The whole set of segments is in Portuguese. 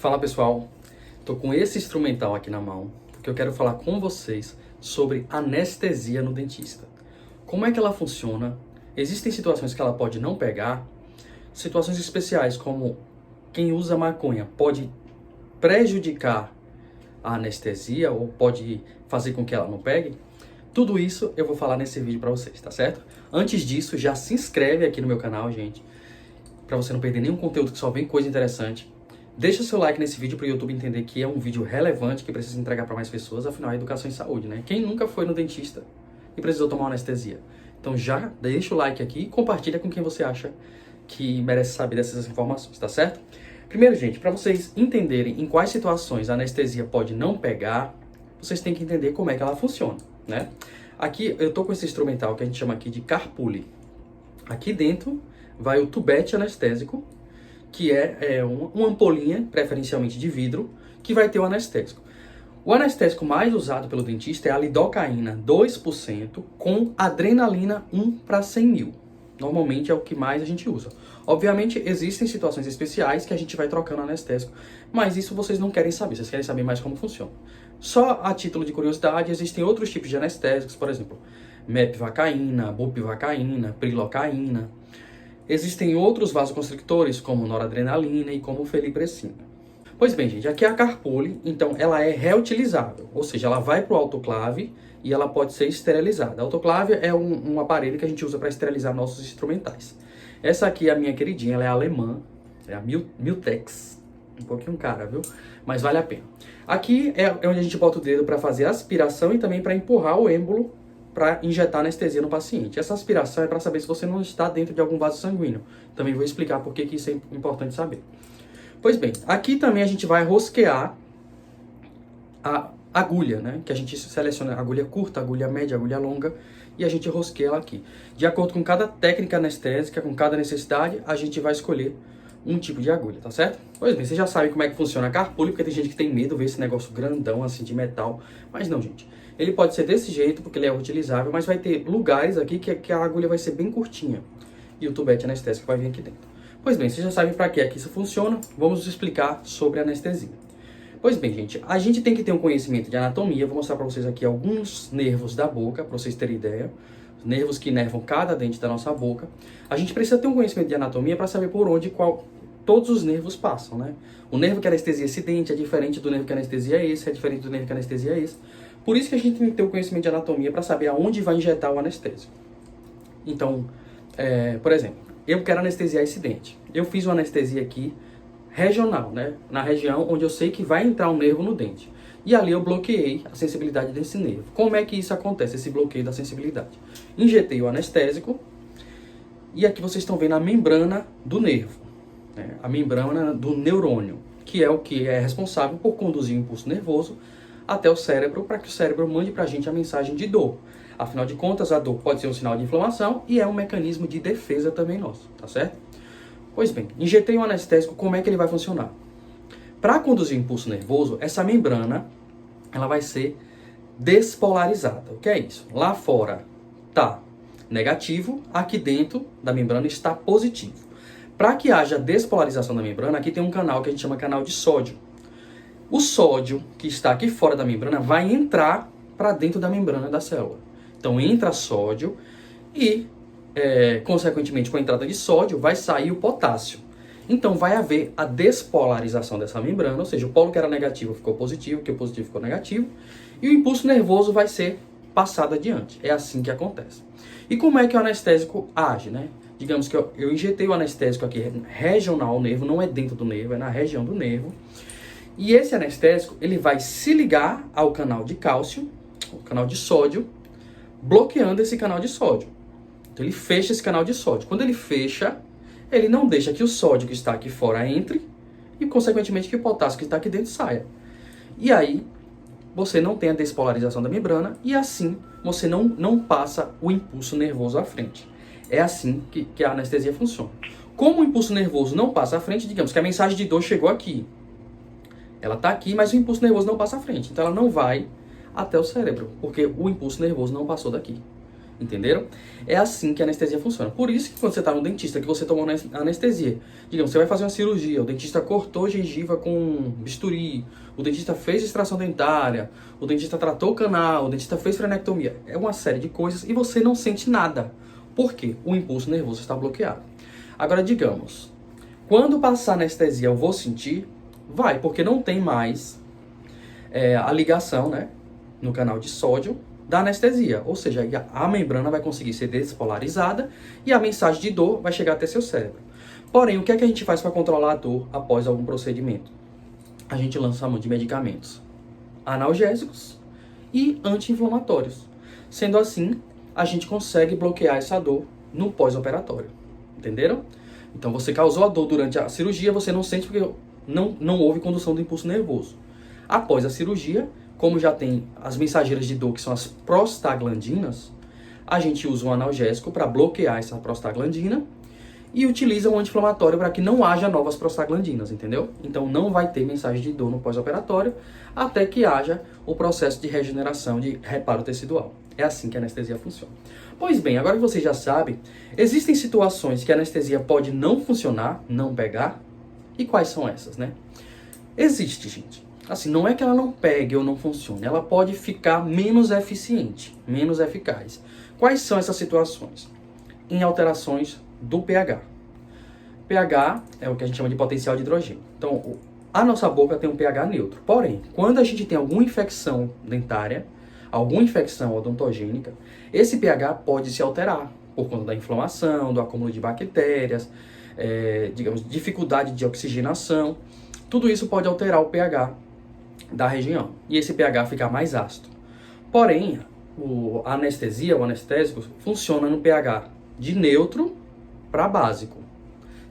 Fala pessoal, tô com esse instrumental aqui na mão porque eu quero falar com vocês sobre anestesia no dentista. Como é que ela funciona? Existem situações que ela pode não pegar, situações especiais como quem usa maconha pode prejudicar a anestesia ou pode fazer com que ela não pegue. Tudo isso eu vou falar nesse vídeo pra vocês, tá certo? Antes disso, já se inscreve aqui no meu canal, gente, pra você não perder nenhum conteúdo que só vem coisa interessante. Deixa seu like nesse vídeo para o YouTube entender que é um vídeo relevante, que precisa entregar para mais pessoas, afinal é educação e saúde, né? Quem nunca foi no dentista e precisou tomar uma anestesia? Então já deixa o like aqui e compartilha com quem você acha que merece saber dessas informações, tá certo? Primeiro, gente, para vocês entenderem em quais situações a anestesia pode não pegar, vocês têm que entender como é que ela funciona, né? Aqui eu tô com esse instrumental que a gente chama aqui de carpule. Aqui dentro vai o tubete anestésico, que é uma ampolinha, preferencialmente de vidro, que vai ter o anestésico. O anestésico mais usado pelo dentista é a lidocaína 2% com adrenalina 1 para 100 mil. Normalmente é o que mais a gente usa. Obviamente existem situações especiais que a gente vai trocando anestésico, mas isso vocês não querem saber, vocês querem saber mais como funciona. Só a título de curiosidade, existem outros tipos de anestésicos, por exemplo, mepivacaína, bupivacaína, prilocaína. Existem outros vasoconstrictores, como noradrenalina e como felipressina. Pois bem, gente, aqui é a carpule, então ela é reutilizável, ou seja, ela vai para o autoclave e ela pode ser esterilizada. A autoclave é um aparelho que a gente usa para esterilizar nossos instrumentais. Essa aqui é a minha queridinha, ela é alemã, é a Miltex, um pouquinho cara, viu? Mas vale a pena. Aqui é onde a gente bota o dedo para fazer aspiração e também para empurrar o êmbolo para injetar anestesia no paciente. Essa aspiração é para saber se você não está dentro de algum vaso sanguíneo. Também vou explicar por que isso é importante saber. Pois bem, aqui também a gente vai rosquear a agulha, né? Que a gente seleciona agulha curta, agulha média, agulha longa, e a gente rosqueia ela aqui. De acordo com cada técnica anestésica, com cada necessidade, a gente vai escolher um tipo de agulha, tá certo? Pois bem, você já sabe como é que funciona a carpule, porque tem gente que tem medo de ver esse negócio grandão assim de metal, mas não, gente. Ele pode ser desse jeito, porque ele é utilizável, mas vai ter lugares aqui que a agulha vai ser bem curtinha. E o tubete anestésico vai vir aqui dentro. Pois bem, vocês já sabem para que é que isso funciona, vamos explicar sobre a anestesia. Pois bem, gente, a gente tem que ter um conhecimento de anatomia. Vou mostrar para vocês aqui alguns nervos da boca, para vocês terem ideia. Os nervos que inervam cada dente da nossa boca. A gente precisa ter um conhecimento de anatomia para saber por onde todos os nervos passam, né? O nervo que anestesia esse dente é diferente do nervo que anestesia esse, é diferente do nervo que anestesia esse. Por isso que a gente tem que ter o conhecimento de anatomia para saber aonde vai injetar o anestésico. Então, por exemplo, eu quero anestesiar esse dente. Eu fiz uma anestesia aqui regional, né? Na região onde eu sei que vai entrar um nervo no dente. E ali eu bloqueei a sensibilidade desse nervo. Como é que isso acontece, esse bloqueio da sensibilidade? Injetei o anestésico e aqui vocês estão vendo a membrana do nervo, né? A membrana do neurônio, que é o que é responsável por conduzir o impulso nervoso até o cérebro, para que o cérebro mande para a gente a mensagem de dor. Afinal de contas, a dor pode ser um sinal de inflamação e é um mecanismo de defesa também nosso, tá certo? Pois bem, injetei um anestésico, como é que ele vai funcionar? Para conduzir o impulso nervoso, essa membrana ela vai ser despolarizada. O que é isso? Lá fora está negativo, aqui dentro da membrana está positivo. Para que haja despolarização da membrana, aqui tem um canal que a gente chama canal de sódio. O sódio que está aqui fora da membrana vai entrar para dentro da membrana da célula. Então entra sódio e, consequentemente, com a entrada de sódio, vai sair o potássio. Então vai haver a despolarização dessa membrana, ou seja, o polo que era negativo ficou positivo, que o positivo ficou negativo, e o impulso nervoso vai ser passado adiante. É assim que acontece. E como é que o anestésico age, né? Digamos que eu injetei o anestésico aqui regional ao nervo, não é dentro do nervo, é na região do nervo. E esse anestésico, ele vai se ligar ao canal de cálcio, o canal de sódio, bloqueando esse canal de sódio. Então ele fecha esse canal de sódio. Quando ele fecha, ele não deixa que o sódio que está aqui fora entre e, consequentemente, que o potássio que está aqui dentro saia. E aí, você não tem a despolarização da membrana e, assim, você não passa o impulso nervoso à frente. É assim que a anestesia funciona. Como o impulso nervoso não passa à frente, digamos que a mensagem de dor chegou aqui. Ela está aqui, mas o impulso nervoso não passa à frente. Então ela não vai até o cérebro, porque o impulso nervoso não passou daqui. Entenderam? É assim que a anestesia funciona. Por isso que quando você está no dentista, que você tomou anestesia, digamos, você vai fazer uma cirurgia, o dentista cortou gengiva com bisturi, o dentista fez extração dentária, o dentista tratou o canal, o dentista fez frenectomia. É uma série de coisas e você não sente nada. Por quê? O impulso nervoso está bloqueado. Agora, digamos, quando passar a anestesia eu vou sentir? Vai, porque não tem mais a ligação, né, no canal de sódio da anestesia, ou seja, a membrana vai conseguir ser despolarizada e a mensagem de dor vai chegar até seu cérebro. Porém, o que é que a gente faz para controlar a dor após algum procedimento? A gente lança a mão de medicamentos analgésicos e anti-inflamatórios. Sendo assim, a gente consegue bloquear essa dor no pós-operatório. Entenderam? Então, você causou a dor durante a cirurgia, você não sente porque não houve condução do impulso nervoso. Após a cirurgia, como já tem as mensageiras de dor, que são as prostaglandinas, a gente usa um analgésico para bloquear essa prostaglandina e utiliza um anti-inflamatório para que não haja novas prostaglandinas, entendeu? Então não vai ter mensagem de dor no pós-operatório até que haja o processo de regeneração, de reparo tecidual. É assim que a anestesia funciona. Pois bem, agora que você já sabe, existem situações que a anestesia pode não funcionar, não pegar. E quais são essas, né? Existe, gente. Assim, não é que ela não pegue ou não funcione, ela pode ficar menos eficiente, menos eficaz. Quais são essas situações? Em alterações do pH. pH é o que a gente chama de potencial de hidrogênio. Então, a nossa boca tem um pH neutro. Porém, quando a gente tem alguma infecção dentária, alguma infecção odontogênica, esse pH pode se alterar por conta da inflamação, do acúmulo de bactérias, digamos, dificuldade de oxigenação. Tudo isso pode alterar o pH da região e esse pH fica mais ácido. Porém, a anestesia, o anestésico, funciona no pH de neutro para básico,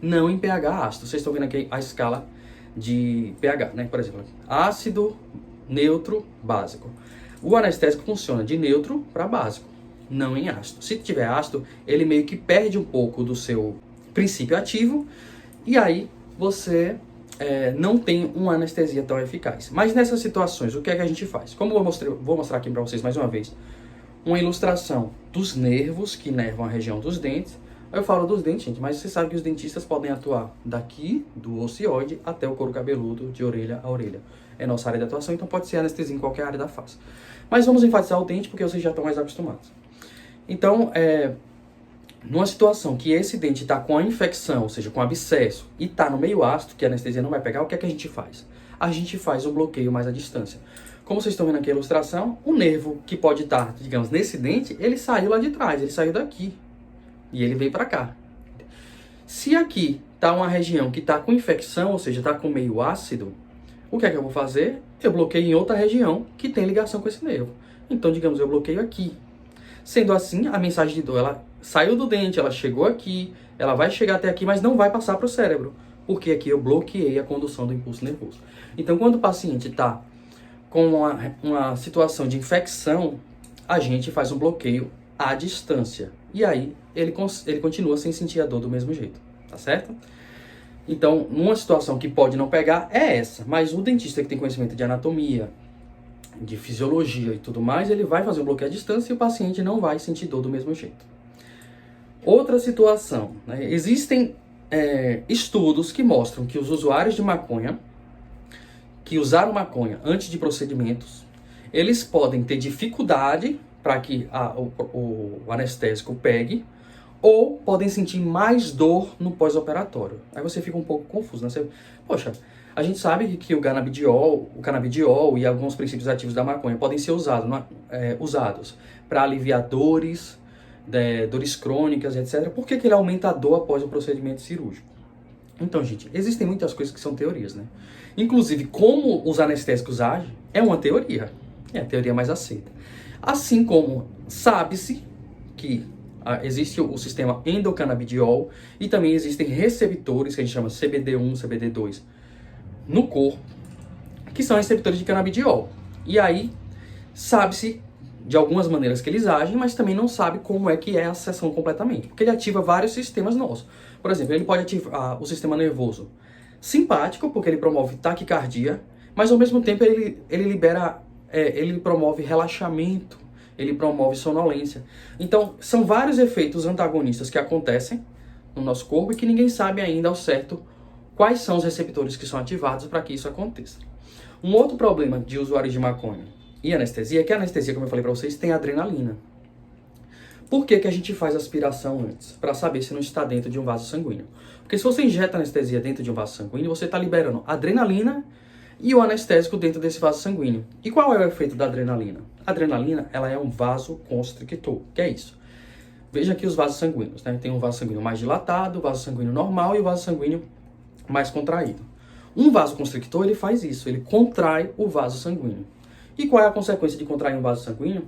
não em pH ácido. Vocês estão vendo aqui a escala de pH, né? Por exemplo, ácido, neutro, básico. O anestésico funciona de neutro para básico, não em ácido. Se tiver ácido, ele meio que perde um pouco do seu princípio ativo e aí você não tem uma anestesia tão eficaz. Mas nessas situações, o que é que a gente faz? Como eu vou mostrar aqui para vocês mais uma vez, uma ilustração dos nervos que nervam a região dos dentes. Eu falo dos dentes, gente, mas você sabe que os dentistas podem atuar daqui, do ocioide, até o couro cabeludo, de orelha a orelha. É nossa área de atuação, então pode ser anestesia em qualquer área da face. Mas vamos enfatizar o dente, porque vocês já estão mais acostumados. Então, numa situação que esse dente está com a infecção, ou seja, com abscesso, e está no meio ácido, que a anestesia não vai pegar, o que é que a gente faz? A gente faz um bloqueio mais à distância. Como vocês estão vendo aqui a ilustração, o nervo que pode estar, digamos, nesse dente, ele saiu lá de trás, ele saiu daqui. E ele veio para cá. Se aqui está uma região que está com infecção, ou seja, está com meio ácido, o que é que eu vou fazer? Eu bloqueio em outra região que tem ligação com esse nervo. Então, digamos, eu bloqueio aqui. Sendo assim, a mensagem de dor, ela saiu do dente, ela chegou aqui, ela vai chegar até aqui, mas não vai passar para o cérebro, porque aqui eu bloqueei a condução do impulso nervoso. Então, quando o paciente está com uma situação de infecção, a gente faz um bloqueio à distância. E aí, ele continua sem sentir a dor do mesmo jeito, tá certo? Então, numa situação que pode não pegar, é essa. Mas o dentista que tem conhecimento de anatomia, de fisiologia e tudo mais, ele vai fazer um bloqueio à distância e o paciente não vai sentir dor do mesmo jeito. Outra situação, né? Existem estudos que mostram que os usuários de maconha, que usaram maconha antes de procedimentos, eles podem ter dificuldade para que o anestésico pegue, ou podem sentir mais dor no pós-operatório. Aí você fica um pouco confuso, né? Poxa, a gente sabe que o canabidiol e alguns princípios ativos da maconha podem ser usados para aliviar dores, dores crônicas, etc. Por que ele aumenta a dor após o procedimento cirúrgico? Então, gente, existem muitas coisas que são teorias, né? Inclusive, como os anestésicos agem, é uma teoria. É a teoria mais aceita. Assim como sabe-se que existe o sistema endocanabidiol e também existem receptores, que a gente chama CBD1, CBD2, no corpo, que são receptores de canabidiol. E aí, sabe-se de algumas maneiras que eles agem, mas também não sabe como é que é a seção completamente, porque ele ativa vários sistemas nossos. Por exemplo, ele pode ativar o sistema nervoso simpático, porque ele promove taquicardia, mas ao mesmo tempo ele promove relaxamento, ele promove sonolência. Então, são vários efeitos antagonistas que acontecem no nosso corpo e que ninguém sabe ainda ao certo quais são os receptores que são ativados para que isso aconteça. Um outro problema de usuários de maconha e anestesia é que a anestesia, como eu falei para vocês, tem adrenalina. Por que a gente faz aspiração antes? Para saber se não está dentro de um vaso sanguíneo. Porque se você injeta anestesia dentro de um vaso sanguíneo, você está liberando adrenalina e o anestésico dentro desse vaso sanguíneo. E qual é o efeito da adrenalina? A adrenalina, ela é um vasoconstrictor. Que é isso? Veja aqui os vasos sanguíneos, né? Tem um vaso sanguíneo mais dilatado, o vaso sanguíneo normal e o vaso sanguíneo mais contraído. Um vasoconstrictor, ele faz isso, ele contrai o vaso sanguíneo. E qual é a consequência de contrair um vaso sanguíneo?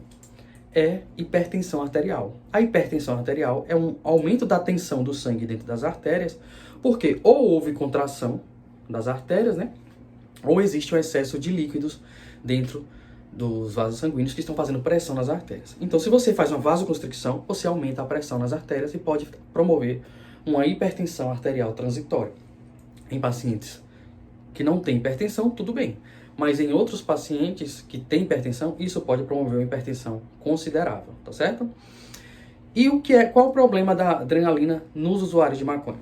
É hipertensão arterial. A hipertensão arterial é um aumento da tensão do sangue dentro das artérias, porque ou houve contração das artérias, né? Ou existe um excesso de líquidos dentro dos vasos sanguíneos que estão fazendo pressão nas artérias. Então, se você faz uma vasoconstricção, você aumenta a pressão nas artérias e pode promover uma hipertensão arterial transitória. Em pacientes que não têm hipertensão, tudo bem. Mas em outros pacientes que têm hipertensão, isso pode promover uma hipertensão considerável, tá certo? E qual o problema da adrenalina nos usuários de maconha?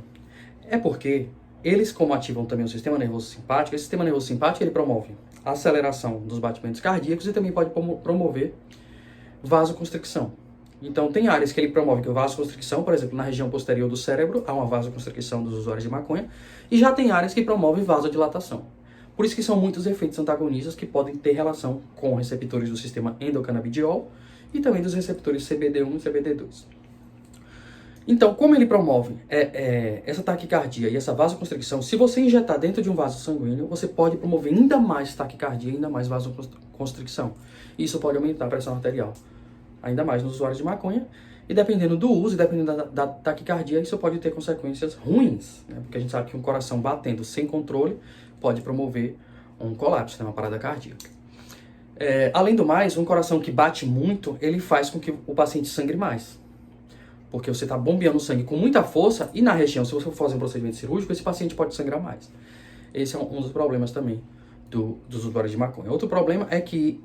É porque eles, como ativam também o sistema nervoso simpático, esse sistema nervoso simpático ele promove a aceleração dos batimentos cardíacos e também pode promover vasoconstricção. Então, tem áreas que ele promove que a vasoconstricção, por exemplo, na região posterior do cérebro, há uma vasoconstricção dos usuários de maconha, e já tem áreas que promovem vasodilatação. Por isso que são muitos efeitos antagonistas que podem ter relação com receptores do sistema endocanabidiol e também dos receptores CBD1 e CBD2. Então, como ele promove essa taquicardia e essa vasoconstricção, se você injetar dentro de um vaso sanguíneo, você pode promover ainda mais taquicardia, ainda mais vasoconstricção. Isso pode aumentar a pressão arterial, ainda mais nos usuários de maconha. E dependendo do uso, dependendo da taquicardia, isso pode ter consequências ruins, né? Porque a gente sabe que um coração batendo sem controle pode promover um colapso, né? Uma parada cardíaca. Além do mais, um coração que bate muito, ele faz com que o paciente sangre mais. Porque você está bombeando o sangue com muita força e na região, se você for fazer um procedimento cirúrgico, esse paciente pode sangrar mais. Esse é um dos problemas também dos usuários de maconha. Outro problema é que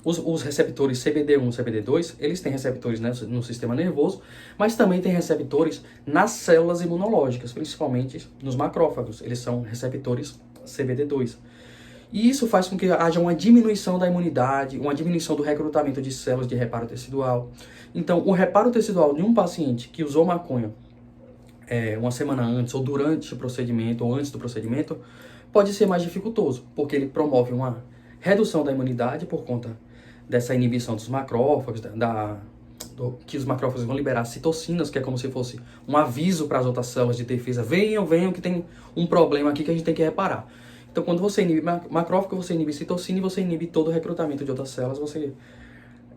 os receptores CBD1 e CBD2, eles têm receptores, né, no sistema nervoso, mas também têm receptores nas células imunológicas, principalmente nos macrófagos. Eles são receptores CBD2. E isso faz com que haja uma diminuição da imunidade, uma diminuição do recrutamento de células de reparo tecidual. Então, o reparo tecidual de um paciente que usou maconha uma semana antes, ou durante o procedimento, ou antes do procedimento, pode ser mais dificultoso, porque ele promove uma redução da imunidade por conta dessa inibição dos macrófagos, que os macrófagos vão liberar citocinas, que é como se fosse um aviso para as outras células de defesa. Venham que tem um problema aqui que a gente tem que reparar. Então, quando você inibe macrófago, você inibe citocina e você inibe todo o recrutamento de outras células, você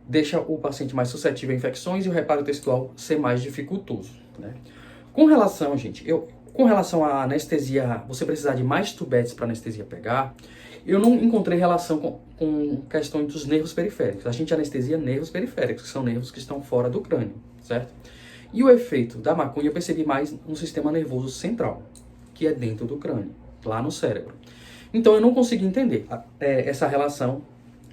deixa o paciente mais suscetível a infecções e o reparo tecidual ser mais dificultoso, né? Com relação à anestesia, você precisar de mais tubetes para anestesia pegar, eu não encontrei relação com questões dos nervos periféricos. A gente anestesia nervos periféricos, que são nervos que estão fora do crânio, certo? E o efeito da maconha eu percebi mais no sistema nervoso central, que é dentro do crânio, lá no cérebro. Então eu não consegui entender essa relação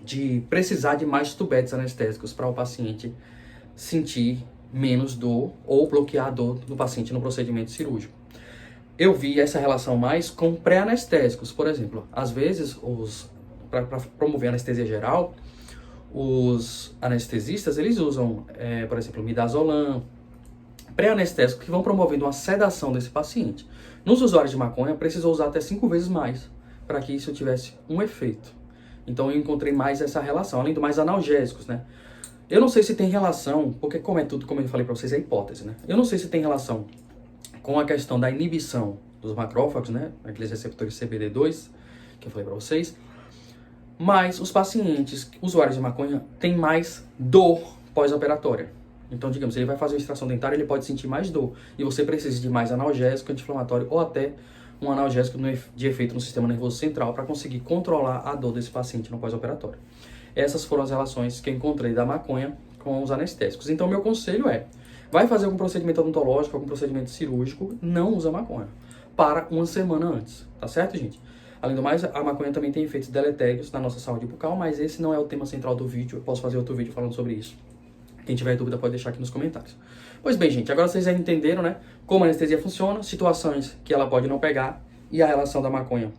de precisar de mais tubetes anestésicos para o paciente sentir menos dor ou bloquear a dor do paciente no procedimento cirúrgico. Eu vi essa relação mais com pré-anestésicos, por exemplo. Às vezes, para promover anestesia geral, os anestesistas eles usam, por exemplo, midazolam, pré-anestésicos que vão promovendo uma sedação desse paciente. Nos usuários de maconha, precisou usar até 5 vezes mais para que isso tivesse um efeito. Então, eu encontrei mais essa relação, além do mais analgésicos, né? Eu não sei se tem relação, porque como é tudo, como eu falei para vocês, é hipótese, né? Eu não sei se tem relação com a questão da inibição dos macrófagos, né? Aqueles receptores CBD2, que eu falei para vocês. Mas os pacientes, usuários de maconha, têm mais dor pós-operatória. Então, digamos, se ele vai fazer uma extração dentária, ele pode sentir mais dor. E você precisa de mais analgésico, anti-inflamatório ou até um analgésico de efeito no sistema nervoso central para conseguir controlar a dor desse paciente no pós-operatório. Essas foram as relações que eu encontrei da maconha com os anestésicos. Então, meu conselho vai fazer algum procedimento odontológico, algum procedimento cirúrgico, não usa maconha. Para uma semana antes, tá certo, gente? Além do mais, a maconha também tem efeitos deletérios na nossa saúde bucal, mas esse não é o tema central do vídeo. Eu posso fazer outro vídeo falando sobre isso. Quem tiver dúvida pode deixar aqui nos comentários. Pois bem, gente, agora vocês já entenderam, né, como a anestesia funciona, situações que ela pode não pegar e a relação da maconha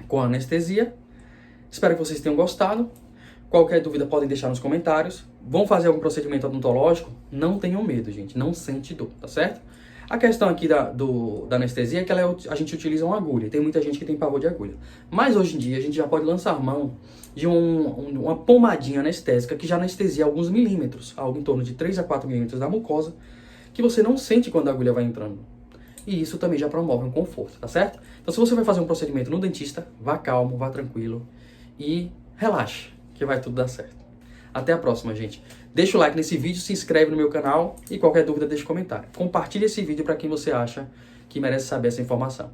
com a anestesia. Espero que vocês tenham gostado. Qualquer dúvida podem deixar nos comentários. Vão fazer algum procedimento odontológico? Não tenham medo, gente. Não sente dor, tá certo? A questão aqui da anestesia é que a gente utiliza uma agulha. Tem muita gente que tem pavor de agulha. Mas hoje em dia a gente já pode lançar mão de uma pomadinha anestésica que já anestesia alguns milímetros, algo em torno de 3 a 4 milímetros da mucosa, que você não sente quando a agulha vai entrando. E isso também já promove um conforto, tá certo? Então se você vai fazer um procedimento no dentista, vá calmo, vá tranquilo e relaxe, que vai tudo dar certo. Até a próxima, gente. Deixa o like nesse vídeo, se inscreve no meu canal e qualquer dúvida deixa um comentário. Compartilhe esse vídeo para quem você acha que merece saber essa informação.